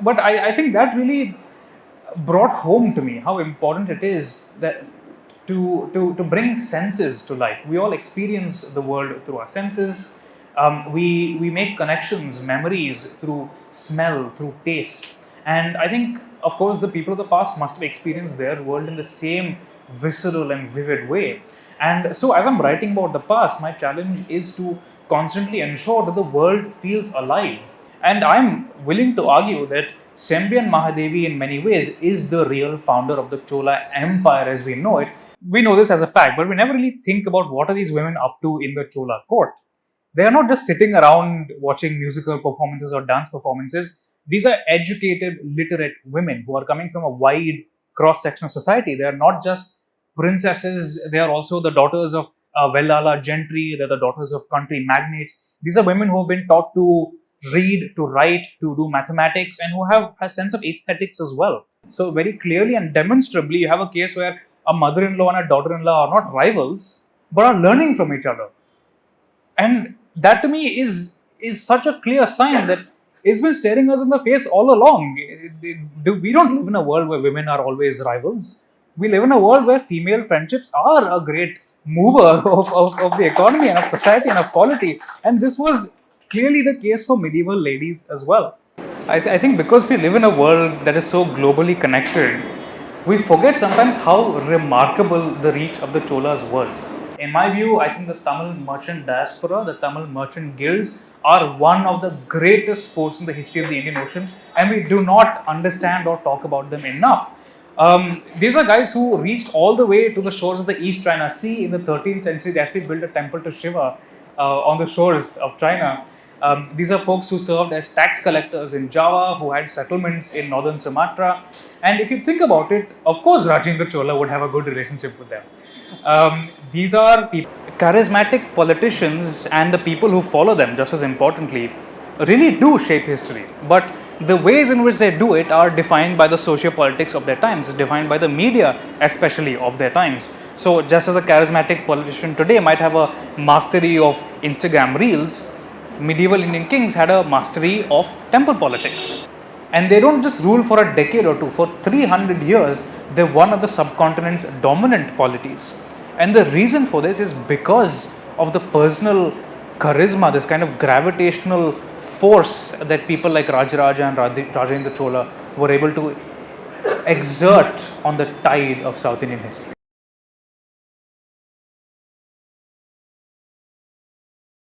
but I think that really brought home to me how important it is that to bring senses to life. We all experience the world through our senses. We make connections, memories through smell, through taste. And I think, of course, the people of the past must have experienced their world in the same visceral and vivid way. And so, as I'm writing about the past, my challenge is to constantly ensure that the world feels alive. And I'm willing to argue that Sembiyan Mahadevi, in many ways, is the real founder of the Chola Empire as we know it. We know this as a fact, but we never really think about what are these women up to in the Chola court. They are not just sitting around watching musical performances or dance performances. These are educated, literate women who are coming from a wide cross section of society. They are not just princesses, they are also the daughters of Vellala gentry, they're the daughters of country magnates. These are women who have been taught to read, to write, to do mathematics, and who have a sense of aesthetics as well. So, very clearly and demonstrably, you have a case where a mother in law and a daughter in law are not rivals, but are learning from each other. And that to me is such a clear sign that it's been staring us in the face all along. We don't live in a world where women are always rivals. We live in a world where female friendships are a great mover of the economy and of society and of polity. And this was clearly the case for medieval ladies as well. I think because we live in a world that is so globally connected, we forget sometimes how remarkable the reach of the Cholas was. In my view, I think the Tamil merchant diaspora, the Tamil merchant guilds are one of the greatest forces in the history of the Indian Ocean, and we do not understand or talk about them enough. These are guys who reached all the way to the shores of the East China Sea in the 13th century. They actually built a temple to Shiva on the shores of China. These are folks who served as tax collectors in Java, who had settlements in northern Sumatra. And if you think about it, of course, Rajendra Chola would have a good relationship with them. These are charismatic politicians, and the people who follow them, just as importantly, really do shape history. But the ways in which they do it are defined by the socio-politics of their times, defined by the media, especially of their times. So, just as a charismatic politician today might have a mastery of Instagram reels, medieval Indian kings had a mastery of temple politics. And they don't just rule for a decade or two, for 300 years, they're one of the subcontinent's dominant polities. And the reason for this is because of the personal charisma, this kind of gravitational force that people like Rajaraja and Rajendra Chola were able to exert on the tide of South Indian history.